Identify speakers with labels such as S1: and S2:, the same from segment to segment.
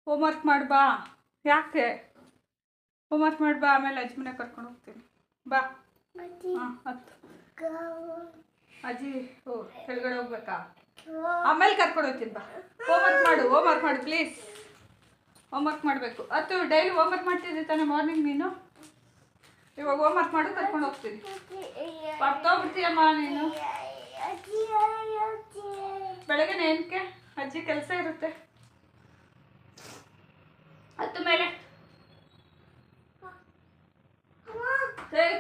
S1: Homework ಮಾಡಿ ಬಾ. ಯಾಕೆ ಹೋಮ್ವರ್ಕ್ ಮಾಡಿ ಬಾ, ಆಮೇಲೆ ಅಜ್ಜಿ ಮನೆ ಕರ್ಕೊಂಡು ಹೋಗ್ತೀನಿ ಬಾ. ಹಾಂ ಹತ್ತು ಅಜ್ಜಿ ಕೆಳಗಡೆ ಹೋಗ್ಬೇಕಾ? ಆಮೇಲೆ ಕರ್ಕೊಂಡು ಹೋಗ್ತೀನಿ ಬಾ. ಹೋಮ್ವರ್ಕ್ ಮಾಡು ಪ್ಲೀಸ್. ಹೋಮ್ವರ್ಕ್ ಮಾಡಬೇಕು. ಅದು ಡೈಲಿ ಹೋಮ್ವರ್ಕ್ ಮಾಡ್ತಿದ್ದೆ ತಾನೇ ಮಾರ್ನಿಂಗ್ ನೀನು? ಇವಾಗ ಹೋಮ್ವರ್ಕ್ ಮಾಡು, ಕರ್ಕೊಂಡು ಹೋಗ್ತೀನಿ. ಮರ್ತೋಗ್ಬಿಡ್ತೀಯಮ್ಮ ನೀನು. ಬೆಳಗ್ಗೆ ಏನಕ್ಕೆ ಅಜ್ಜಿ ಕೆಲಸ ಇರುತ್ತೆ. ಹತ್ತು ಮೇಲೆ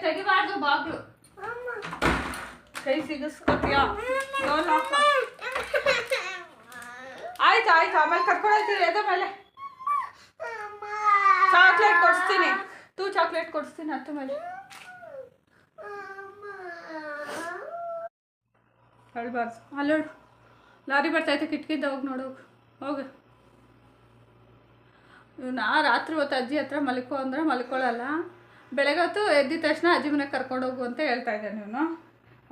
S1: ತೆಗಿಬಾರ್ದು ಬಾಗ್ಲು. ಕೈ ಸಿಗಿಸ್ಕೊತೀಯ? ಆಯ್ತು ಆಮೇಲೆ ಕರ್ಕೊಂಡು ಹೋಗ್ತೀನಿ. ಅದ ಮೇಲೆ ಚಾಕ್ಲೇಟ್ ಕೊಡಿಸ್ತೀನಿ. ಚಾಕ್ಲೇಟ್ ಕೊಡಿಸ್ತೀನಿ ಹತ್ತು ಮೇಲೆ. ಅಳ್ಬಾರ್ದು. ಅಲ್ಲೋಡು, ಲಾರಿ ಬರ್ತೈತೆ ಕಿಟಕಿದ್ದ, ಹೋಗಿ ನೋಡೋಗು. ಹೋಗು. ನಾ ರಾತ್ರಿ ಹೊತ್ತು ಅಜ್ಜಿ ಹತ್ರ ಮಲ್ಕೋ ಅಂದ್ರೆ ಮಲ್ಕೊಳ್ಳಲ್ಲ. ಬೆಳಗ್ಗೆ ಹೊತ್ತು ಎದ್ದಿದ ತಕ್ಷಣ ಅಜ್ಜಿ ಮನೆಗೆ ಕರ್ಕೊಂಡೋಗು ಅಂತ ಹೇಳ್ತಾ ಇದ್ದೆ. ನೀನು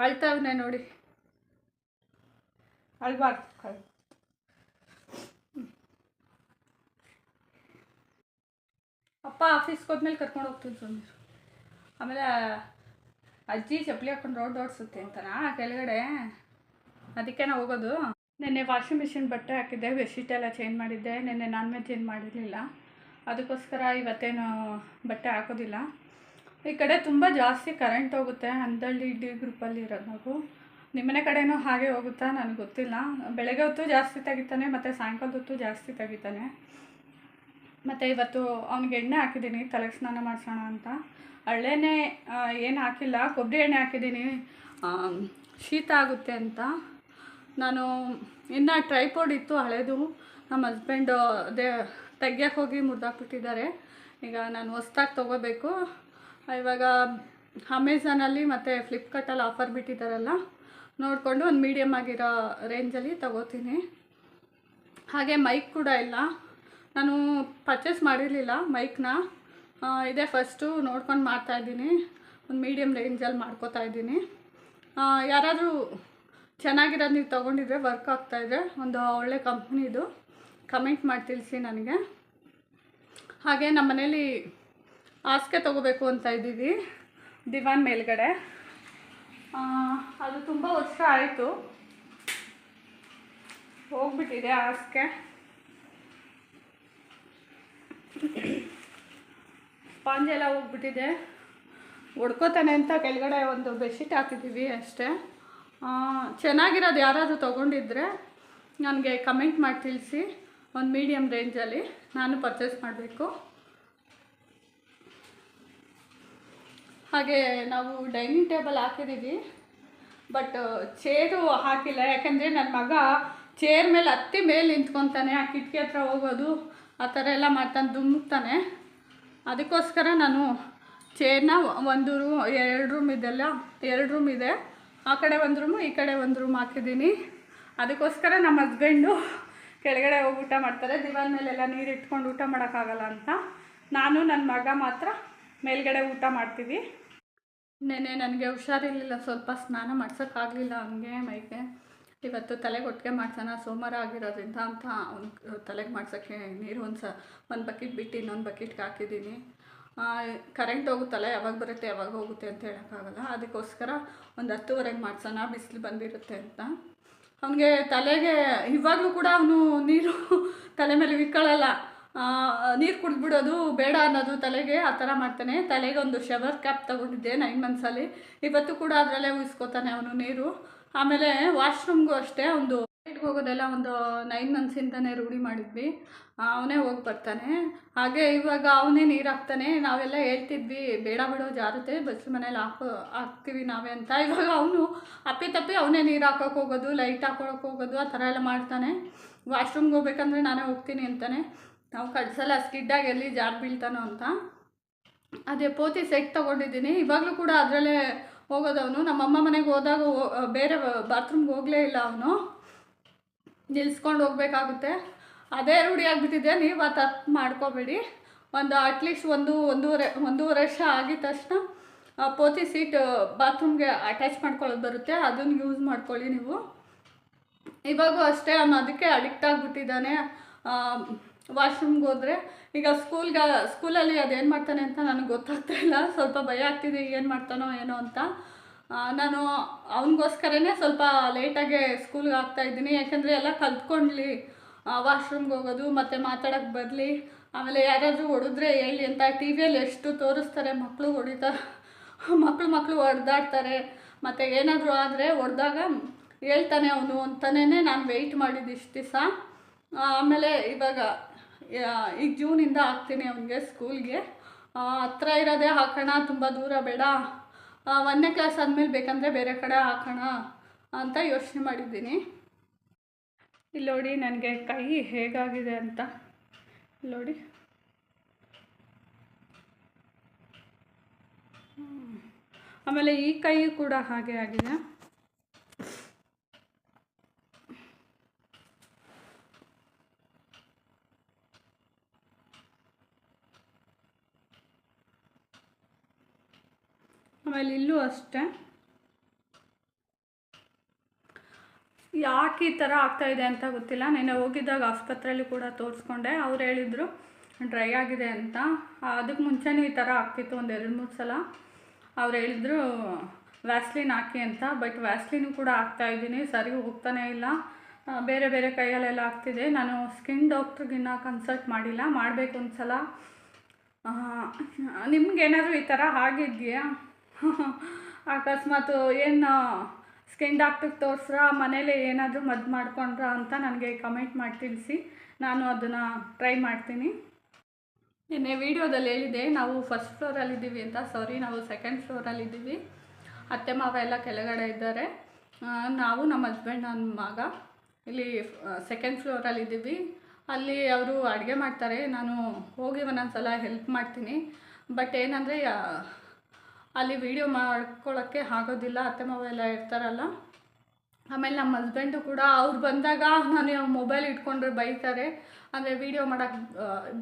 S1: ಅಳ್ತಾವನೆ ನೋಡಿ. ಅಳ್ಬಾರ್ದು. ಅಪ್ಪ ಆಫೀಸ್ಗೆ ಹೋದ್ಮೇಲೆ ಕರ್ಕೊಂಡು ಹೋಗ್ತಿದ್ರು ನೀರು. ಆಮೇಲೆ ಅಜ್ಜಿ ಚಪ್ಪಲಿ ಹಾಕೊಂಡು ರೋಡ್ ಓಡಿಸುತ್ತೆ ಅಂತನಾ ಕೆಳಗಡೆ, ಅದಕ್ಕೆ ನಾವು ಹೋಗೋದು. ನೆನ್ನೆ ವಾಷಿಂಗ್ ಮಿಷಿನ್ ಬಟ್ಟೆ ಹಾಕಿದ್ದೆ, ಬೆಡ್ಶೀಟ್ ಎಲ್ಲ ಚೇಂಜ್ ಮಾಡಿದ್ದೆ. ನೆನ್ನೆ ನಾನ್ ವೆಜ್ ಏನು ಮಾಡಿರಲಿಲ್ಲ, ಅದಕ್ಕೋಸ್ಕರ ಇವತ್ತೇನು ಬಟ್ಟೆ ಹಾಕೋದಿಲ್ಲ. ಈ ಕಡೆ ತುಂಬ ಜಾಸ್ತಿ ಕರೆಂಟ್ ಹೋಗುತ್ತೆ. ಅಂದಳ್ಳಿ ಡಿ ಗ್ರೂಪಲ್ಲಿ ಇರೋದು ನಾವು. ನಿಮ್ಮನೆ ಕಡೆನೂ ಹಾಗೆ ಹೋಗುತ್ತಾ ನನಗೆ ಗೊತ್ತಿಲ್ಲ. ಬೆಳಗ್ಗೆ ಹೊತ್ತು ಜಾಸ್ತಿ ತೆಗಿತಾನೆ, ಮತ್ತು ಸಾಯಂಕಾಲದ ಹೊತ್ತು ಜಾಸ್ತಿ ತೆಗಿತಾನೆ. ಮತ್ತು ಇವತ್ತು ಅವ್ನಿಗೆ ಎಣ್ಣೆ ಹಾಕಿದ್ದೀನಿ ತಲೆಗೆ ಸ್ನಾನ ಮಾಡಿಸೋಣ ಅಂತ. ಹಳ್ಳೆಣ್ಣೆ ಏನು ಹಾಕಿಲ್ಲ, ಕೊಬ್ಬರಿ ಎಣ್ಣೆ ಹಾಕಿದ್ದೀನಿ, ಶೀತ ಆಗುತ್ತೆ ಅಂತ. ನಾನು ಇನ್ನು ಟ್ರೈಪೋಡ್ ಇತ್ತು ಹಳೇದು, ನಮ್ಮ ಹಸ್ಬೆಂಡು ತೆಗಿಯೋಕ್ಕೆ ಹೋಗಿ ಮುರಿದಾಕ್ಬಿಟ್ಟಿದ್ದಾರೆ. ಈಗ ನಾನು ಹೊಸ್ದಾಗಿ ತೊಗೋಬೇಕು. ಇವಾಗ ಅಮೆಝಾನಲ್ಲಿ ಮತ್ತು ಫ್ಲಿಪ್ಕಾರ್ಟಲ್ಲಿ ಆಫರ್ ಬಿಟ್ಟಿದ್ದಾರಲ್ಲ, ನೋಡಿಕೊಂಡು ಒಂದು ಮೀಡಿಯಮ್ ಆಗಿರೋ ರೇಂಜಲ್ಲಿ ತೊಗೋತೀನಿ. ಹಾಗೆ ಮೈಕ್ ಕೂಡ ಇಲ್ಲ, ನಾನು ಪರ್ಚೇಸ್ ಮಾಡಿರಲಿಲ್ಲ ಮೈಕ್ನ. ಇದೇ ಫಸ್ಟು ನೋಡ್ಕೊಂಡು ಮಾಡ್ತಾಯಿದ್ದೀನಿ. ಒಂದು ಮೀಡಿಯಮ್ ರೇಂಜಲ್ಲಿ ಮಾಡ್ಕೋತಾ ಇದ್ದೀನಿ. ಯಾರಾದರೂ ಚೆನ್ನಾಗಿರೋದು ನೀವು ತೊಗೊಂಡಿದ್ರೆ, ವರ್ಕ್ ಆಗ್ತಾಯಿದ್ರೆ, ಒಂದು ಒಳ್ಳೆ ಕಂಪ್ನಿದು ಕಮೆಂಟ್ ಮಾಡಿ ತಿಳಿಸಿ ನನಗೆ. ಹಾಗೆ ನಮ್ಮ ಮನೇಲಿ ಹಾಸಿಗೆ ತೊಗೋಬೇಕು ಅಂತ ಇದ್ದೀವಿ, ದಿವಾನ್ ಮೇಲ್ಗಡೆ. ಅದು ತುಂಬ ವರ್ಷ ಆಯಿತು, ಹೋಗ್ಬಿಟ್ಟಿದೆ ಹಾಸಿಗೆ. ಸ್ಪಾಂಜ್ ಎಲ್ಲ ಹೋಗ್ಬಿಟ್ಟಿದೆ. ಹೊಡ್ಕೋತಾನೆ ಅಂತ ಕೆಳಗಡೆ ಒಂದು ಬೆಡ್ಶೀಟ್ ಹಾಕಿದ್ದೀವಿ ಅಷ್ಟೇ. ಚೆನ್ನಾಗಿರೋದು ಯಾರಾದರೂ ತೊಗೊಂಡಿದ್ರೆ ನನಗೆ ಕಮೆಂಟ್ ಮಾಡಿ ತಿಳಿಸಿ. ಒಂದು ಮೀಡಿಯಮ್ ರೇಂಜಲ್ಲಿ ನಾನು ಪರ್ಚೇಸ್ ಮಾಡಬೇಕು. ಹಾಗೆ ನಾವು ಡೈನಿಂಗ್ ಟೇಬಲ್ ಹಾಕಿದ್ದೀವಿ, ಬಟ್ ಚೇರು ಹಾಕಿಲ್ಲ. ಯಾಕೆಂದರೆ ನನ್ನ ಮಗ ಚೇರ್ ಮೇಲೆ ಹತ್ತಿ ಮೇಲೆ ನಿಂತ್ಕೊತಾನೆ, ಆ ಕಿಟಕಿ ಹತ್ರ ಹೋಗೋದು ಆ ಥರ ಎಲ್ಲ ಮಾಡ್ತಾನೆ, ದುಮ್ಮುಕ್ತಾನೆ. ಅದಕ್ಕೋಸ್ಕರ ನಾನು ಚೇರ್ನ ಎರಡು ರೂಮ್ ಇದೆ, ಆ ಕಡೆ ಒಂದು ರೂಮು, ಈ ಕಡೆ ಒಂದು ರೂಮ್ ಹಾಕಿದ್ದೀನಿ. ಅದಕ್ಕೋಸ್ಕರ ನಮ್ಮ ಹಸ್ಬೆಂಡು ಕೆಳಗಡೆ ಹೋಗಿ ಊಟ ಮಾಡ್ತಾರೆ. ದಿವಾನ್ ಮೇಲೆಲ್ಲ ನೀರು ಇಟ್ಕೊಂಡು ಊಟ ಮಾಡೋಕ್ಕಾಗಲ್ಲ ಅಂತ ನಾನು ನನ್ನ ಮಗ ಮಾತ್ರ ಮೇಲ್ಗಡೆ ಊಟ ಮಾಡ್ತೀವಿ. ನೆನ್ನೆ ನನಗೆ ಹುಷಾರಿರಲಿಲ್ಲ, ಸ್ವಲ್ಪ ಸ್ನಾನ ಮಾಡ್ಸೋಕ್ಕಾಗಲಿಲ್ಲ ಅವನಿಗೆ ಮೈಗೆ. ಇವತ್ತು ತಲೆಗೆ ಒಟ್ಟಿಗೆ ಮಾಡ್ಸೋಣ ಸೋಮವಾರ ಆಗಿರೋದ್ರಿಂದ ಅಂತ ಅವ್ನು ತಲೆಗೆ ಮಾಡ್ಸೋಕ್ಕೆ ನೀರು ಒಂದು ಬಕೆಟ್ ಬಿಟ್ಟು ಇನ್ನೊಂದು ಬಕೆಟ್ಗೆ ಹಾಕಿದ್ದೀನಿ. ಕರೆಂಟ್ ಹೋಗುತ್ತಲ್ಲ, ಯಾವಾಗ ಬರುತ್ತೆ ಯಾವಾಗ ಹೋಗುತ್ತೆ ಅಂತ ಹೇಳೋಕ್ಕಾಗಲ್ಲ. ಅದಕ್ಕೋಸ್ಕರ ಒಂದು 10:30ಗೆ ಮಾಡ್ಸೋಣ, ಬಿಸಿಲು ಬಂದಿರುತ್ತೆ ಅಂತ. ಅವನಿಗೆ ತಲೆಗೆ ಇವಾಗಲೂ ಕೂಡ ಅವನು ನೀರು ತಲೆ ಮೇಲೆ ಇಟ್ಕೊಳ್ಳಲ್ಲ, ನೀರು ಕುಡಿದ್ಬಿಡೋದು ಬೇಡ ಅನ್ನೋದು ತಲೆಗೆ, ಆ ಥರ ಮಾಡ್ತಾನೆ. ತಲೆಗೆ ಒಂದು ಶವರ್ ಕ್ಯಾಪ್ ತೊಗೊಂಡಿದ್ದೆ 9 ಮಂತ್ಸಲ್ಲಿ, ಇವತ್ತು ಕೂಡ ಅದರಲ್ಲೇ ಉಯಿಸ್ಕೊತಾನೆ ಅವನು ನೀರು. ಆಮೇಲೆ ವಾಶ್ರೂಮ್ಗೂ ಅಷ್ಟೇ, ಒಂದು ಸೈಡ್ಗೆ ಹೋಗೋದೆಲ್ಲ ಒಂದು 9 ಮಂತ್ಸಿಂದನೇ ರೂಢಿ ಮಾಡಿದ್ವಿ, ಅವನೇ ಹೋಗಿ ಬರ್ತಾನೆ. ಹಾಗೆ ಇವಾಗ ಅವನೇ ನೀರು ಹಾಕ್ತಾನೆ. ನಾವೆಲ್ಲ ಹೇಳ್ತಿದ್ವಿ ಬೇಡ ಬಿಡೋ ಜಾರುತ್ತೆ, ಬಸ್ ಮನೇಲಿ ಹಾಕ್ತೀವಿ ನಾವೇ ಅಂತ. ಇವಾಗ ಅವನು ಅಪ್ಪಿತಪ್ಪಿ ಅವನೇ ನೀರು ಹಾಕೋಕೆ ಹೋಗೋದು, ಲೈಟ್ ಹಾಕೊಳಕ್ಕೆ ಹೋಗೋದು, ಆ ಥರ ಎಲ್ಲ ಮಾಡ್ತಾನೆ. ವಾಶ್ರೂಮ್ಗೆ ಹೋಗ್ಬೇಕಂದ್ರೆ ನಾನೇ ಹೋಗ್ತೀನಿ ಅಂತಾನೆ. ನಾವು ಕಳ್ಸಲ್ಲ, ಸ್ಕಿಡ್ಡಾಗಿ ಎಲ್ಲಿ ಜಾರು ಬೀಳ್ತಾನೋ ಅಂತ. ಅದೇ ಪೋತಿ ಸೆಟ್ ತೊಗೊಂಡಿದ್ದೀನಿ, ಇವಾಗಲೂ ಕೂಡ ಅದರಲ್ಲೇ ಹೋಗೋದವನು. ನಮ್ಮಮ್ಮ ಮನೆಗೆ ಹೋದಾಗ ಬೇರೆ ಬಾತ್ರೂಮ್ಗೆ ಹೋಗಲೇ ಇಲ್ಲ ಅವನು, ನಿಲ್ಸ್ಕೊಂಡು ಹೋಗ್ಬೇಕಾಗುತ್ತೆ. ಅದೇ ರೂಢಿ ಆಗಿಬಿಟ್ಟಿದೆ. ನೀವು ಆ ತಪ್ಪು ಮಾಡ್ಕೋಬೇಡಿ. ಅಟ್ಲೀಸ್ಟ್ ಒಂದೂವರೆ ವರ್ಷ ಆಗಿದ ತಕ್ಷಣ ಪೋತಿ ಸೀಟ್ ಬಾತ್ರೂಮ್ಗೆ ಅಟ್ಯಾಚ್ ಮಾಡ್ಕೊಳ್ಳೋದು ಬರುತ್ತೆ, ಅದನ್ನು ಯೂಸ್ ಮಾಡ್ಕೊಳ್ಳಿ ನೀವು. ಇವಾಗೂ ಅಷ್ಟೇ ಅವನು ಅದಕ್ಕೆ ಅಡಿಕ್ಟ್ ಆಗಿಬಿಟ್ಟಿದ್ದಾನೆ. ವಾಶ್ರೂಮ್ಗೆ ಹೋದರೆ ಈಗ ಸ್ಕೂಲಲ್ಲಿ ಅದೇನು ಮಾಡ್ತಾನೆ ಅಂತ ನನಗೆ ಗೊತ್ತಾಗ್ತಾ ಇಲ್ಲ, ಸ್ವಲ್ಪ ಭಯ ಆಗ್ತಿದೆ ಏನು ಮಾಡ್ತಾನೋ ಏನೋ ಅಂತ. ನಾನು ಅವನಿಗೋಸ್ಕರನೇ ಸ್ವಲ್ಪ ಲೇಟಾಗೆ ಸ್ಕೂಲ್ಗೆ ಹಾಕ್ತಾಯಿದ್ದೀನಿ, ಯಾಕೆಂದರೆ ಎಲ್ಲ ಕಲ್ತ್ಕೊಳ್ಳಿ, ವಾಶ್ರೂಮ್ಗೆ ಹೋಗೋದು ಮತ್ತು ಮಾತಾಡೋಕ್ಕೆ ಬರಲಿ. ಆಮೇಲೆ ಯಾರಾದರೂ ಹೊಡೆದ್ರೆ ಹೇಳಿ ಅಂತ ಟಿ ವಿಯಲ್ಲಿ ಎಷ್ಟು ತೋರಿಸ್ತಾರೆ, ಮಕ್ಕಳು ಮಕ್ಕಳು ಹೊಡೆದಾಡ್ತಾರೆ, ಮತ್ತು ಏನಾದರೂ ಆದರೆ ಹೊಡೆದಾಗ ಹೇಳ್ತಾನೆ ಅವನು ಅಂತಲೇ ನಾನು ವೆಯ್ಟ್ ಮಾಡಿದ್ದು ಇಷ್ಟು ದಿವಸ. ಆಮೇಲೆ ಇವಾಗ ಈಗ ಜೂನಿಂದ ಹಾಕ್ತೀನಿ ಅವನಿಗೆ ಸ್ಕೂಲ್ಗೆ. ಹತ್ರ ಇರೋದೇ ಹಾಕೋಣ, ತುಂಬ ದೂರ ಬೇಡ, 1ನೇ ಕ್ಲಾಸ್ ಆದಮೇಲೆ ಬೇಕಂದರೆ ಬೇರೆ ಕಡೆ ಹಾಕೋಣ ಅಂತ ಯೋಚನೆ ಮಾಡಿದ್ದೀನಿ. ಇಲ್ಲಿ ನೋಡಿ ನನಗೆ ಕೈ ಹೇಗಾಗಿದೆ ಅಂತ ನೋಡಿ. ಆಮೇಲೆ ಈ ಕೈ ಕೂಡ ಹಾಗೆ ಆಗಿದೆ. ಆಮೇಲೆ ಇಲ್ಲೂ ಅಷ್ಟೇ. ಯಾಕೆ ಈ ಥರ ಆಗ್ತಾಯಿದೆ ಅಂತ ಗೊತ್ತಿಲ್ಲ. ನೆನ್ನೆ ಹೋಗಿದ್ದಾಗ ಆಸ್ಪತ್ರೆಯಲ್ಲಿ ಕೂಡ ತೋರಿಸ್ಕೊಂಡೆ, ಅವ್ರು ಹೇಳಿದರು ಡ್ರೈ ಆಗಿದೆ ಅಂತ. ಅದಕ್ಕೆ ಮುಂಚೆನೇ ಈ ಥರ ಆಗ್ತಿತ್ತು ಒಂದು 2-3 ಸಲ. ಅವ್ರು ಹೇಳಿದ್ರು ವ್ಯಾಸ್ಲಿನ್ ಹಾಕಿ ಅಂತ, ಬಟ್ ವ್ಯಾಸ್ಲಿನು ಕೂಡ ಹಾಕ್ತಾಯಿದ್ದೀನಿ, ಸರಿ ಹೋಗ್ತಾನೇ ಇಲ್ಲ. ಬೇರೆ ಬೇರೆ ಕೈಯಲ್ಲೆಲ್ಲ ಆಗ್ತಿದೆ. ನಾನು ಸ್ಕಿನ್ ಡಾಕ್ಟ್ರಿಗಿನ್ನ ಕನ್ಸಲ್ಟ್ ಮಾಡಿಲ್ಲ, ಮಾಡಬೇಕು ಒಂದು ಸಲ. ನಿಮ್ಗೇನಾದರೂ ಈ ಥರ ಆಗಿದೆಯಾ? ಅಕಸ್ಮಾತ್ ಏನು ಸ್ಕಿನ್ ಡಾಕ್ಟ್ರಿಗೆ ತೋರಿಸ್ರ, ಮನೇಲಿ ಏನಾದರೂ ಮದ್ದು ಮಾಡ್ಕೊಂಡ್ರ ಅಂತ ನನಗೆ ಕಮೆಂಟ್ ಮಾಡಿ ತಿಳಿಸಿ, ನಾನು ಅದನ್ನು ಟ್ರೈ ಮಾಡ್ತೀನಿ. ನಿನ್ನೆ ವೀಡಿಯೋದಲ್ಲಿ ಹೇಳಿದೆ ನಾವು ಫಸ್ಟ್ ಫ್ಲೋರಲ್ಲಿದ್ದೀವಿ ಅಂತ. ಸಾರಿ, ನಾವು 2nd ಫ್ಲೋರಲ್ಲಿದ್ದೀವಿ. ಅತ್ತೆ ಮಾವ ಎಲ್ಲ ಕೆಳಗಡೆ ಇದ್ದಾರೆ. ನಾವು ನಮ್ಮ ಹಸ್ಬೆಂಡ್ ನನ್ನ ಮಗ ಇಲ್ಲಿ 2nd ಫ್ಲೋರಲ್ಲಿದ್ದೀವಿ. ಅಲ್ಲಿ ಅವರು ಅಡುಗೆ ಮಾಡ್ತಾರೆ, ನಾನು ಹೋಗಿ ಒಂದೊಂದು ಸಲ ಹೆಲ್ಪ್ ಮಾಡ್ತೀನಿ. ಬಟ್ ಏನಂದರೆ ಅಲ್ಲಿ ವೀಡಿಯೋ ಮಾಡ್ಕೊಳ್ಳೋಕ್ಕೆ ಆಗೋದಿಲ್ಲ, ಅತ್ತೆ ಮಾವ ಎಲ್ಲ ಇರ್ತಾರಲ್ಲ. ಆಮೇಲೆ ನಮ್ಮ ಹಸ್ಬೆಂಡು ಕೂಡ ಅವ್ರು ಬಂದಾಗ ನಾನು ಮೊಬೈಲ್ ಇಟ್ಕೊಂಡ್ರೆ ಬೈತಾರೆ, ಅಂದರೆ ವೀಡಿಯೋ ಮಾಡೋಕ್ಕೆ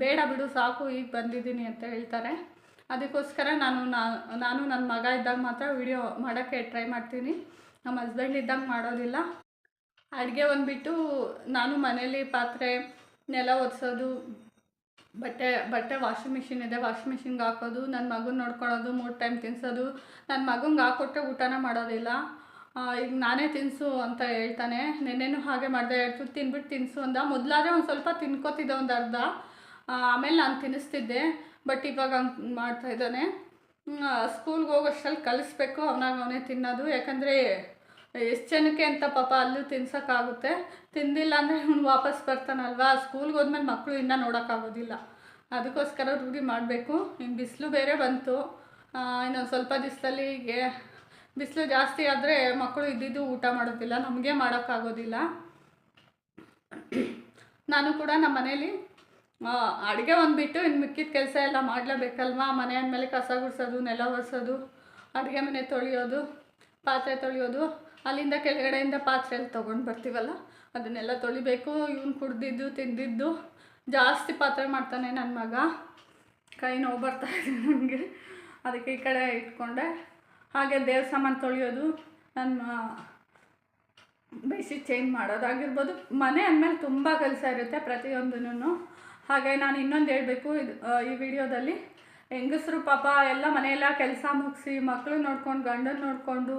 S1: ಬೇಡ ಬಿಡು ಸಾಕು, ಈಗ ಬಂದಿದ್ದೀನಿ ಅಂತ ಹೇಳ್ತಾರೆ. ಅದಕ್ಕೋಸ್ಕರ ನಾನು ನನ್ನ ಮಗ ಇದ್ದಾಗ ಮಾತ್ರ ವೀಡಿಯೋ ಮಾಡೋಕ್ಕೆ ಟ್ರೈ ಮಾಡ್ತೀನಿ, ನಮ್ಮ ಹಸ್ಬೆಂಡ್ ಇದ್ದಾಗ ಮಾಡೋದಿಲ್ಲ. ಅಡುಗೆ ಬಂದುಬಿಟ್ಟು ನಾನು ಮನೇಲಿ ಪಾತ್ರೆ, ನೆಲ ಒರೆಸೋದು, ಬಟ್ಟೆ ವಾಷಿಂಗ್ ಮಿಷಿನ್ ಇದೆ, ವಾಷಿಂಗ್ ಮಿಷಿನ್ಗೆ ಹಾಕೋದು, ನನ್ನ ಮಗನ ನೋಡ್ಕೊಳ್ಳೋದು, 3 ಟೈಮ್ ತಿನ್ನಿಸೋದು. ನನ್ನ ಮಗಂಗೆ ಹಾಕ್ಕೊಟ್ಟರೆ ಊಟನ ಮಾಡೋದಿಲ್ಲ. ಈಗ ನಾನೇ ತಿನ್ನಿಸು ಅಂತ ಹೇಳ್ತಾನೆ. ನೆನ್ನೆನೂ ಹಾಗೆ ಮಾಡಿದೆ, 2 ತುತ್ತು ತಿನ್ಬಿಟ್ಟು ತಿನ್ನಿಸು ಅಂದ. ಮೊದಲಾದರೆ ಒಂದು ಸ್ವಲ್ಪ ತಿನ್ಕೋತಿದ್ದೆ, ಒಂದು ಅರ್ಧ, ಆಮೇಲೆ ನಾನು ತಿನ್ನಿಸ್ತಿದ್ದೆ. ಬಟ್ ಇವಾಗ ಹಂಗೆ ಮಾಡ್ತಾಯಿದ್ದಾನೆ. ಸ್ಕೂಲ್ಗೆ ಹೋಗೋಷ್ಟರಲ್ಲಿ ಕಲಿಸ್ಬೇಕು, ಅವನೇ ತಿನ್ನೋದು. ಯಾಕಂದರೆ ಎಷ್ಟು ಜನಕ್ಕೆ ಅಂತ ಪಾಪ ಅಲ್ಲೂ ತಿನ್ಸೋಕ್ಕಾಗುತ್ತೆ. ತಿಂದಿಲ್ಲ ಅಂದರೆ ಇವನು ವಾಪಸ್ ಬರ್ತಾನಲ್ವ. ಸ್ಕೂಲ್ಗೆ ಹೋದ್ಮೇಲೆ ಮಕ್ಕಳು ಇನ್ನೂ ನೋಡೋಕ್ಕಾಗೋದಿಲ್ಲ, ಅದಕ್ಕೋಸ್ಕರ ರೂಢಿ ಮಾಡಬೇಕು. ಇನ್ನು ಬಿಸಿಲು ಬೇರೆ ಬಂತು, ಇನ್ನೊಂದು ಸ್ವಲ್ಪ ದಿವಸದಲ್ಲಿ ಬಿಸಿಲು ಜಾಸ್ತಿ ಆದರೆ ಮಕ್ಕಳು ಇದ್ದಿದ್ದು ಊಟ ಮಾಡೋದಿಲ್ಲ, ನಮಗೆ ಮಾಡೋಕ್ಕಾಗೋದಿಲ್ಲ. ನಾನು ಕೂಡ ನಮ್ಮ ಮನೇಲಿ ಅಡುಗೆ ಒಂದುಬಿಟ್ಟು ಇನ್ನು ಮಿಕ್ಕಿದ ಕೆಲಸ ಎಲ್ಲ ಮಾಡಲೇಬೇಕಲ್ವ. ಮನೆ ಅಂದಮೇಲೆ ಕಸ ಗುಡಿಸೋದು, ನೆಲ ಒರೆಸೋದು, ಅಡುಗೆ ಮನೆ ತೊಳೆಯೋದು, ಪಾತ್ರೆ ತೊಳೆಯೋದು, ಅಲ್ಲಿಂದ ಕೆಳಗಡೆಯಿಂದ ಪಾತ್ರೆ ಎಲ್ಲ ತೊಗೊಂಡು ಬರ್ತೀವಲ್ಲ ಅದನ್ನೆಲ್ಲ ತೊಳಿಬೇಕು. ಇವನು ಕುಡ್ದಿದ್ದು ತಿಂದಿದ್ದು ಜಾಸ್ತಿ ಪಾತ್ರೆ ಮಾಡ್ತಾನೆ ನನ್ನ ಮಗ. ಕೈ ನೋವು ಬರ್ತಾಯಿದೆ ನನಗೆ, ಅದಕ್ಕೆ ಈ ಕಡೆ ಇಟ್ಕೊಂಡೆ. ಹಾಗೆ ದೇವ್ರ ಸಾಮಾನು ತೊಳೆಯೋದು, ನನ್ನ ಬೇಸಿ ಚೇಂಜ್ ಮಾಡೋದಾಗಿರ್ಬೋದು. ಮನೆ ಅಂದಮೇಲೆ ತುಂಬ ಕೆಲಸ ಇರುತ್ತೆ ಪ್ರತಿಯೊಂದೂ. ಹಾಗೆ ನಾನು ಇನ್ನೊಂದು ಹೇಳಬೇಕು, ಈ ವಿಡಿಯೋದಲ್ಲಿ ಹೆಂಗಸರು ಪಾಪ ಎಲ್ಲ ಮನೆಯೆಲ್ಲ ಕೆಲಸ ಮುಗಿಸಿ ಮಕ್ಕಳು ನೋಡ್ಕೊಂಡು ಗಂಡನ ನೋಡಿಕೊಂಡು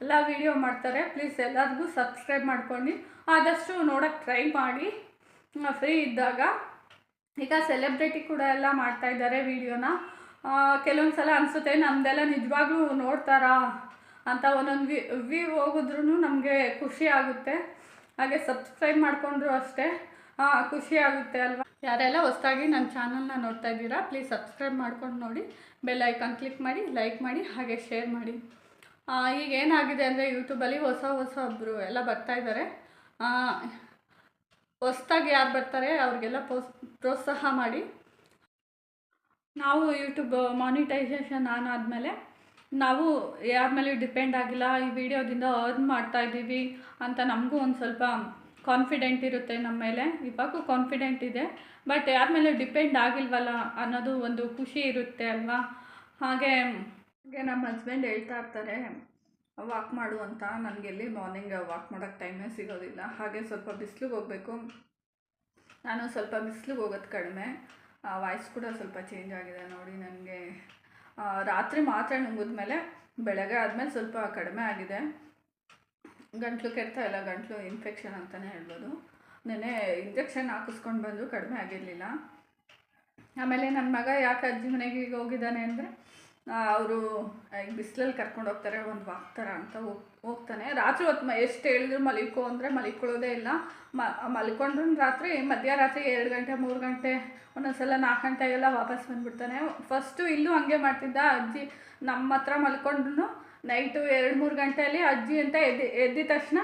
S1: ಎಲ್ಲ ವೀಡಿಯೋ ಮಾಡ್ತಾರೆ. ಪ್ಲೀಸ್ ಎಲ್ಲರಿಗೂ ಸಬ್ಸ್ಕ್ರೈಬ್ ಮಾಡ್ಕೊಂಡು ಆದಷ್ಟು ನೋಡೋಕ್ಕೆ ಟ್ರೈ ಮಾಡಿ ಫ್ರೀ ಇದ್ದಾಗ. ಈಗ ಸೆಲೆಬ್ರಿಟಿ ಕೂಡ ಎಲ್ಲ ಮಾಡ್ತಾಯಿದ್ದಾರೆ ವೀಡಿಯೋನ. ಕೆಲವೊಂದು ಸಲ ಅನಿಸುತ್ತೆ ನಮ್ಮದೆಲ್ಲ ನಿಜವಾಗ್ಲೂ ನೋಡ್ತಾರಾ ಅಂತ. ಒಂದೊಂದು ವ್ಯೂ ಹೋಗಿದ್ರೂ ನಮಗೆ ಖುಷಿ ಆಗುತ್ತೆ. ಹಾಗೆ ಸಬ್ಸ್ಕ್ರೈಬ್ ಮಾಡಿಕೊಂಡ್ರು ಅಷ್ಟೇ ಖುಷಿ ಆಗುತ್ತೆ ಅಲ್ವಾ. ಯಾರೆಲ್ಲ ಹೊಸದಾಗಿ ನನ್ನ ಚಾನಲ್ನ ನೋಡ್ತಾ ಇದ್ದೀರಾ ಪ್ಲೀಸ್ ಸಬ್ಸ್ಕ್ರೈಬ್ ಮಾಡ್ಕೊಂಡು ನೋಡಿ, ಬೆಲ್ ಐಕಾನ್ ಕ್ಲಿಕ್ ಮಾಡಿ, ಲೈಕ್ ಮಾಡಿ, ಹಾಗೆ ಶೇರ್ ಮಾಡಿ. ಈಗ ಏನಾಗಿದೆ ಅಂದರೆ ಯೂಟ್ಯೂಬಲ್ಲಿ ಹೊಸೊಬ್ಬರು ಎಲ್ಲ ಬರ್ತಾಯಿದ್ದಾರೆ. ಹೊಸ್ದಾಗಿ ಯಾರು ಬರ್ತಾರೆ ಅವ್ರಿಗೆಲ್ಲ ಪ್ರೋತ್ಸಾಹ ಮಾಡಿ. ನಾವು ಯೂಟ್ಯೂಬ್ ಮಾನಿಟೈಸೇಷನ್ ಆನ್ ಆದಮೇಲೆ ನಾವು ಯಾರ ಮೇಲೆ ಡಿಪೆಂಡ್ ಆಗಿಲ್ಲ, ಈ ವಿಡಿಯೋದಿಂದ ಅರ್ನ್ ಮಾಡ್ತಾಯಿದ್ದೀವಿ ಅಂತ ನಮಗೂ ಒಂದು ಸ್ವಲ್ಪ ಕಾನ್ಫಿಡೆಂಟ್ ಇರುತ್ತೆ ನಮ್ಮ ಮೇಲೆ. ಇವಾಗೂ ಕಾನ್ಫಿಡೆಂಟ್ ಇದೆ, ಬಟ್ ಯಾರ ಮೇಲೆ ಡಿಪೆಂಡ್ ಆಗಿಲ್ವಲ್ಲ ಅನ್ನೋದು ಒಂದು ಖುಷಿ ಇರುತ್ತೆ ಅಲ್ವಾ. ಹಾಗೆ ನಮ್ಮ ಹಸ್ಬೆಂಡ್ ಹೇಳ್ತಾ ಇರ್ತಾರೆ ವಾಕ್ ಮಾಡು ಅಂತ. ನನಗೆಲ್ಲಿ ಮಾರ್ನಿಂಗ್ ವಾಕ್ ಮಾಡೋಕ್ಕೆ ಟೈಮೇ ಸಿಗೋದಿಲ್ಲ. ಹಾಗೆ ಸ್ವಲ್ಪ ಬಿಸಿಲಿಗೆ ಹೋಗಬೇಕು, ನಾನು ಸ್ವಲ್ಪ ಬಿಸಿಲಿಗೆ ಹೋಗೋದು ಕಡಿಮೆ, ವಾಯ್ಸ್ ಕೂಡ ಸ್ವಲ್ಪ ಚೇಂಜ್ ಆಗಿದೆ ನೋಡಿ ನನಗೆ. ರಾತ್ರಿ ಮಾತ್ರೆ ನುಂಗಿದ್ಮೇಲೆ ಬೆಳಗ್ಗೆ ಆದಮೇಲೆ ಸ್ವಲ್ಪ ಕಡಿಮೆ ಆಗಿದೆ. ಗಂಟ್ಲು ಕೆಡ್ತಾ ಇಲ್ಲ, ಗಂಟ್ಲು ಇನ್ಫೆಕ್ಷನ್ ಅಂತಲೇ ಹೇಳ್ಬೋದು. ನೆನ್ನೆ ಇಂಜೆಕ್ಷನ್ ಹಾಕಿಸ್ಕೊಂಡು ಬಂದು ಕಡಿಮೆ ಆಗಿರಲಿಲ್ಲ. ಆಮೇಲೆ ನನ್ನ ಮಗ ಯಾಕೆ ಅಜ್ಜಿ ಮನೆಗೆ ಈಗ ಹೋಗಿದ್ದಾನೆ ಅಂದರೆ ಅವರು ಈಗ ಬಿಸಿಲಲ್ಲಿ ಕರ್ಕೊಂಡು ಹೋಗ್ತಾರೆ, ಒಂದು ವಾಕ್ ಥರ ಅಂತ ಹೋಗ್ತಾನೆ. ರಾತ್ರಿ ಹೊತ್ತು ಎಷ್ಟು ಹೇಳಿದ್ರು ಮಲಿಕೋ ಅಂದರೆ ಮಲಿಕೊಳ್ಳೋದೇ ಇಲ್ಲ. ಮಲ್ಕೊಂಡ್ರು ರಾತ್ರಿ ಮಧ್ಯರಾತ್ರಿ 2 ಗಂಟೆ 3 ಗಂಟೆ ಒಂದೊಂದ್ಸಲ 4 ಗಂಟೆಗೆಲ್ಲ ವಾಪಸ್ ಬಂದುಬಿಡ್ತಾನೆ. ಫಸ್ಟು ಇಲ್ಲೂ ಹಂಗೆ ಮಾಡ್ತಿದ್ದ. ಅಜ್ಜಿ ನಮ್ಮ ಹತ್ರ ಮಲ್ಕೊಂಡ್ರು ನೈಟು 2-3 ಗಂಟೆಯಲ್ಲಿ ಅಜ್ಜಿ ಅಂತ ಎದ್ದಿದ ತಕ್ಷಣ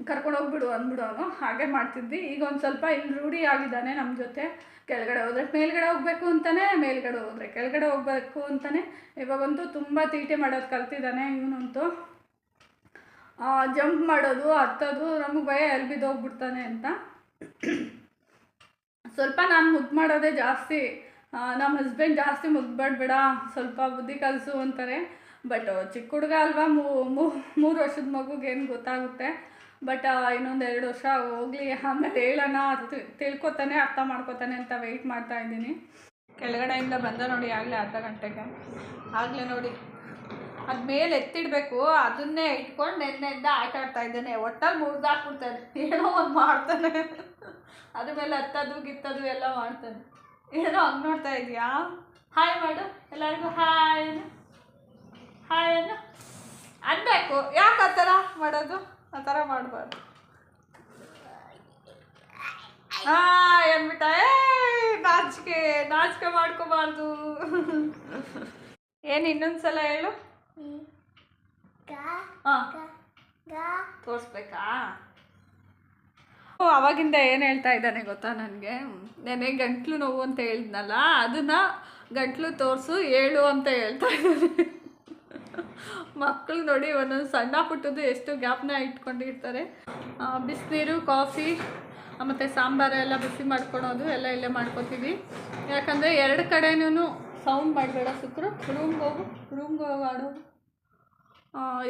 S1: ಕರ್ಕೊಂಡು ಹೋಗ್ಬಿಡು ಅಂದ್ಬಿಡು ಅವನು. ಹಾಗೆ ಮಾಡ್ತಿದ್ವಿ. ಈಗ ಒಂದು ಸ್ವಲ್ಪ ಇಲ್ಲಿ ರೂಢಿ ಆಗಿದ್ದಾನೆ ನಮ್ಮ ಜೊತೆ. ಕೆಳಗಡೆ ಹೋದರೆ ಮೇಲ್ಗಡೆ ಹೋಗಬೇಕು ಅಂತಾನೆ, ಮೇಲ್ಗಡೆ ಹೋದರೆ ಕೆಳಗಡೆ ಹೋಗಬೇಕು ಅಂತಾನೆ. ಇವಾಗಂತೂ ತುಂಬ ತೀಟೆ ಮಾಡೋದು ಕಲ್ತಿದ್ದಾನೆ ಇವನಂತೂ. ಜಂಪ್ ಮಾಡೋದು ಹತ್ತೋದು ನಮಗೆ ಭಯ ಎಲ್ಲಿ ಬಿದ್ದೋಗ್ಬಿಡ್ತಾನೆ ಅಂತ. ಸ್ವಲ್ಪ ನಾನು ಮುದ್ದು ಮಾಡೋದೇ ಜಾಸ್ತಿ. ನಮ್ಮ ಹಸ್ಬೆಂಡ್ ಜಾಸ್ತಿ ಮುದ್ಬೇಡ, ಸ್ವಲ್ಪ ಬುದ್ಧಿ ಕಲಿಸು ಅಂತಾರೆ. ಬಟ್ ಚಿಕ್ಕ ಹುಡುಗ ಅಲ್ವಾ, 3 ವರ್ಷದ ಮಗುಗೇನು ಗೊತ್ತಾಗುತ್ತೆ. ಬಟ್ ಇನ್ನೊಂದು 2 ವರ್ಷ ಹೋಗಲಿ, ಆಮೇಲೆ ಹೇಳೋಣ, ಅದು ತಿಳ್ಕೊತಾನೆ ಅರ್ಥ ಮಾಡ್ಕೊತಾನೆ ಅಂತ ವೆಯ್ಟ್ ಮಾಡ್ತಾ ಇದ್ದೀನಿ. ಕೆಳಗಡೆಯಿಂದ ಬಂದ ನೋಡಿ ಆಗಲೇ ಅರ್ಧ ಗಂಟೆಗೆ. ಆಗಲೇ ನೋಡಿ ಅದು ಮೇಲೆ ಎತ್ತಿಡಬೇಕು, ಅದನ್ನೇ ಇಟ್ಕೊಂಡು ನೆನ್ನೆಯಿಂದ ಆಟ ಆಡ್ತಾ ಇದ್ದಾನೆ. ಒಟ್ಟಲ್ಲಿ ಮುರಿದಾಕ್ಬಿಡ್ತಾನೆ, ಏನೋ ಒಂದು ಮಾಡ್ತಾನೆ. ಅದ್ರ ಮೇಲೆ ಹತ್ತದು ಗಿತ್ತದು ಎಲ್ಲ ಮಾಡ್ತಾನೆ. ಏನೋ ಹಂಗೆ ನೋಡ್ತಾ ಇದೆಯಾ? ಹಾಯ್ ಮಾಡು ಎಲ್ಲರಿಗೂ, ಹಾಯ್ ಹಾಯ್ ಅನ್ಬೇಕು. ಯಾಕೆ ಆ ಥರ ಮಾಡೋದು? ಆ ಥರ ಮಾಡಬಾರ್ದು. ಅಂದ್ಬಿಟ್ಟ, ನಾಚಿಕೆ ಮಾಡ್ಕೋಬಾರ್ದು. ಏನು ಇನ್ನೊಂದ್ಸಲ ಹೇಳು. ತೋರಿಸ್ಬೇಕಾ? ಅವಾಗಿಂದ ಏನು ಹೇಳ್ತಾ ಇದ್ದಾನೆ ಗೊತ್ತಾ ನನಗೆ? ನೆನೆ ಗಂಟ್ಲು ನೋವು ಅಂತ ಹೇಳಿದ್ನಲ್ಲ, ಅದನ್ನು ಗಂಟ್ಲು ತೋರಿಸು ಹೇಳು ಅಂತ ಹೇಳ್ತಾ ಇದ್ದಾನೆ. ಮಕ್ಕಳು ನೋಡಿ ಒಂದೊಂದು ಸಣ್ಣ ಪುಟ್ಟದ್ದು ಎಷ್ಟು ಗ್ಯಾಪ್ನ ಇಟ್ಕೊಂಡಿರ್ತಾರೆ. ಬಿಸಿನೀರು, ಕಾಫಿ ಮತ್ತು ಸಾಂಬಾರು ಎಲ್ಲ ಬಿಸಿ ಮಾಡ್ಕೊಳೋದು ಎಲ್ಲ ಇಲ್ಲೇ ಮಾಡ್ಕೊತೀವಿ. ಯಾಕಂದರೆ 2 ಕಡೆನೂ ಸೌಂಡ್ ಮಾಡಬೇಡ ಸುಕ್ಕರು. ರೂಮ್ಗೆ ಹೋಗಿ ಆಡೋದು.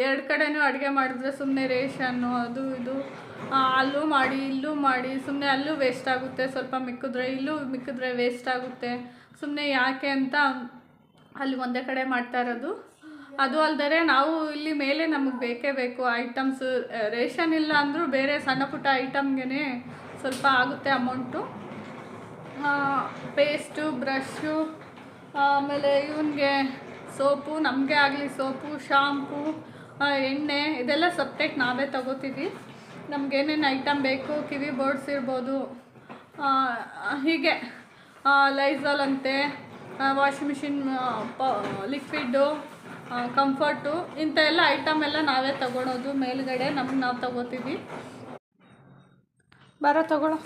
S1: 2 ಕಡೆನೂ ಅಡುಗೆ ಮಾಡಿದ್ರೆ ಸುಮ್ಮನೆ ರೇಷನ್ನು ಅದು ಇದು ಅಲ್ಲೂ ಮಾಡಿ ಇಲ್ಲೂ ಮಾಡಿ ಸುಮ್ಮನೆ ಅಲ್ಲೂ ವೇಸ್ಟ್ ಆಗುತ್ತೆ. ಸ್ವಲ್ಪ ಇಲ್ಲೂ ಮಿಕ್ಕಿದ್ರೆ ವೇಸ್ಟ್ ಆಗುತ್ತೆ. ಸುಮ್ಮನೆ ಯಾಕೆ ಅಂತ ಅಲ್ಲಿ ಒಂದೇ ಕಡೆ ಮಾಡ್ತಾ ಇರೋದು. ಅದು ಅಲ್ಲದೆ ನಾವು ಇಲ್ಲಿ ಮೇಲೆ ನಮಗೆ ಬೇಕೇ ಬೇಕು ಐಟಮ್ಸು. ರೇಷನ್ ಇಲ್ಲ ಅಂದರೂ ಬೇರೆ ಸಣ್ಣ ಪುಟ್ಟ ಐಟಮ್ಗೆ ಸ್ವಲ್ಪ ಆಗುತ್ತೆ ಅಮೌಂಟು. ಪೇಸ್ಟು, ಬ್ರಷ್ಷು, ಆಮೇಲೆ ಇವನಿಗೆ ಸೋಪು, ನಮಗೆ ಆಗಲಿ ಸೋಪು, ಶಾಂಪು, ಎಣ್ಣೆ ಇದೆಲ್ಲ ಸಪ್ರೇಟ್ ನಾವೇ ತಗೋತೀವಿ. ನಮಗೇನೇನು ಐಟಮ್ ಬೇಕು, ಕಿವಿ ಬೋರ್ಡ್ಸ್ ಇರ್ಬೋದು, ಹೀಗೆ ಲೈಝಾಲ್ ಅಂತೆ, ವಾಷಿಂಗ್ ಮಿಷಿನ್ ಲಿಕ್ವಿಡ್ಡು, ಕಂಫರ್ಟು, ಇಂಥ ಎಲ್ಲ ಐಟಮ್ ಎಲ್ಲ ನಾವೇ ತಗೊಳೋದು. ಮೇಲ್ಗಡೆ ನಮ್ಗೆ ನಾವು ತಗೋತೀವಿ. ಬರೋ ತಗೊಳ್ಳೋ.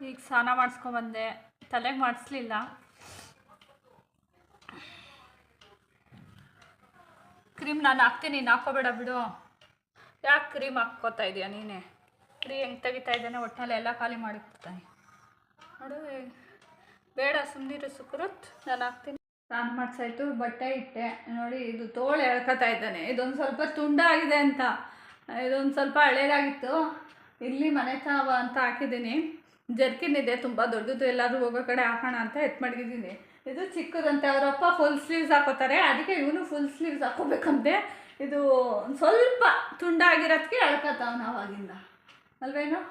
S1: ಈಗ ಸ್ನಾನ ಮಾಡಿಸ್ಕೊಂಬಂದೆ, ತಲೆಗೆ ಮಾಡಿಸ್ಲಿಲ್ಲ. ಕ್ರೀಮ್ ನಾನು ಹಾಕ್ತೀನಿ, ನೀನು ಹಾಕ್ಕೋಬೇಡ ಬಿಡು. ಯಾಕೆ ಕ್ರೀಮ್ ಹಾಕ್ಕೋತಾ ಇದೆಯಾ ನೀನೇ? ಕ್ರೀಮ್ ಹೆಂಗೆ ತೆಗಿತಾ ಇದ್ದಾನೆ, ಒಟ್ಟಿನಲ್ಲಿ ಎಲ್ಲ ಖಾಲಿ ಮಾಡಿಬಿಡ್ತಾನೆ ನೋಡು. ಬೇಡ ಸುಮ್ಮನಿರು ಸುಕೃತ್, ನಾನು ಹಾಕ್ತೀನಿ. ಸ್ನಾನ ಮಾಡಿಸಾಯ್ತು, ಬಟ್ಟೆ ಇಟ್ಟೆ ನೋಡಿ. ಇದು ತೋಳು ಎಳ್ಕೊತಾ ಇದ್ದಾನೆ. ಇದೊಂದು ಸ್ವಲ್ಪ ತುಂಡಾಗಿದೆ ಅಂತ, ಇದೊಂದು ಸ್ವಲ್ಪ ಹಳೇದಾಗಿತ್ತು. ಇಲ್ಲಿ ಮನೆ ತಾವ ಅಂತ ಹಾಕಿದ್ದೀನಿ. ಜರ್ಕಿನ್ ಇದೆ ತುಂಬ ದೊಡ್ಡದು, ಎಲ್ಲರೂ ಹೋಗೋ ಕಡೆ ಹಾಕೋಣ ಅಂತ ಎತ್ತು ಮಡಗಿದ್ದೀನಿ. ಇದು ಚಿಕ್ಕದಂತೆ. ಅವರಪ್ಪ ಫುಲ್ ಸ್ಲೀವ್ಸ್ ಹಾಕೋತಾರೆ, ಅದಕ್ಕೆ ಇವನು ಫುಲ್ ಸ್ಲೀವ್ಸ್ ಹಾಕೋಬೇಕಂತೆ. ಇದು ಸ್ವಲ್ಪ ತುಂಡಾಗಿರೋದಕ್ಕೆ ಎಳ್ಕೊತಾವ ನಾವಾಗಿಂದ ಅಲ್ವೇನೋ?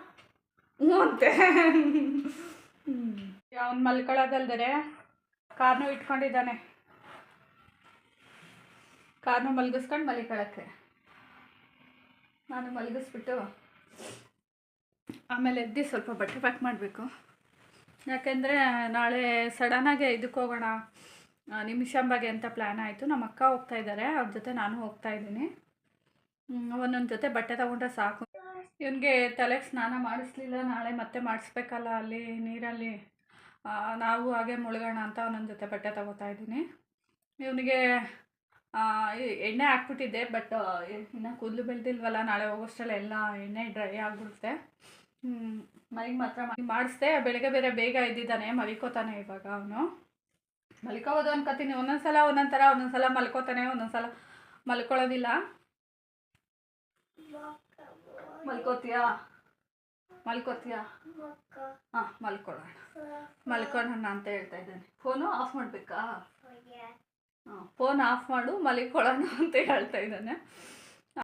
S1: ಹ್ಞೂ ಅಂತೆ. ಅವ್ನು ಮಲ್ಕೊಳ್ಳೋದಲ್ದರೆ ಕಾರ್ನು ಇಟ್ಕೊಂಡಿದ್ದಾನೆ. ಕಾರ್ನು ಮಲಗಿಸ್ಕೊಂಡು ಮಲ್ಕೊಳ್ಳೋಕ್ಕೆ ನಾನು ಮಲಗಿಸ್ಬಿಟ್ಟು ಆಮೇಲೆ ಎದ್ದು ಸ್ವಲ್ಪ ಬಟ್ಟೆ ಪ್ಯಾಕ್ ಮಾಡಬೇಕು. ಯಾಕೆಂದರೆ ನಾಳೆ ಸಡನ್ನಾಗೆ ಇದಕ್ಕೆ ಹೋಗೋಣ, ನಿಮಿಷಾಂಬಾಗೆ ಅಂತ ಪ್ಲ್ಯಾನ್ ಆಯಿತು. ನಮ್ಮ ಅಕ್ಕ ಹೋಗ್ತಾ ಇದ್ದಾರೆ, ಅವ್ರ ಜೊತೆ ನಾನು ಹೋಗ್ತಾ ಇದ್ದೀನಿ. ಒಂದೊಂದು ಜೊತೆ ಬಟ್ಟೆ ತೊಗೊಂಡ್ರೆ ಸಾಕು. ಇವನಿಗೆ ತಲೆಗೆ ಸ್ನಾನ ಮಾಡಿಸ್ಲಿಲ್ಲ, ನಾಳೆ ಮತ್ತೆ ಮಾಡಿಸ್ಬೇಕಲ್ಲ ಅಲ್ಲಿ ನೀರಲ್ಲಿ. ನಾವು ಹಾಗೆ ಮುಳುಗೋಣ ಅಂತ ಒಂದೊಂದು ಜೊತೆ ಬಟ್ಟೆ ತೊಗೋತಾ ಇದ್ದೀನಿ. ಇವನಿಗೆ ಎಣ್ಣೆ ಹಾಕ್ಬಿಟ್ಟಿದ್ದೆ, ಬಟ್ ಇನ್ನು ಕೂದಲು ಬೆಳೆದಿಲ್ವಲ್ಲ, ನಾಳೆ ಹೋಗೋಷ್ಟರಲ್ಲಿ ಎಲ್ಲ ಎಣ್ಣೆ ಡ್ರೈ ಆಗಿಬಿಡುತ್ತೆ. ಮೈಗೆ ಮಾತ್ರ ಮಾಡಿಸ್ದೆ. ಬೆಳಗ್ಗೆ ಬೇರೆ ಬೇಗ ಎದ್ದಿದ್ದಾನೆ, ಮಲ್ಕೋತಾನೆ ಇವಾಗ. ಅವನು ಮಲ್ಕೋಬೋದು ಅನ್ಕೋತೀನಿ. ಒಂದೊಂದ್ಸಲ ಮಲ್ಕೋತಾನೆ, ಒಂದೊಂದ್ಸಲ ಮಲ್ಕೊಳ್ಳೋದಿಲ್ಲ. ಮಲ್ಕೋತೀಯಾ ಮಲ್ಕೋತೀಯಾ ಹಾಂ ಮಲ್ಕೊಳ್ಳೋಣ ಅಂತ ಹೇಳ್ತಾ ಇದ್ದಾನೆ. ಫೋನು ಆಫ್ ಮಾಡಬೇಕಾ? ಹಾಂ, ಫೋನ್ ಆಫ್ ಮಾಡು, ಮಲ್ಕೊಳ್ಳೋಣ ಅಂತ ಹೇಳ್ತಾ ಇದ್ದಾನೆ.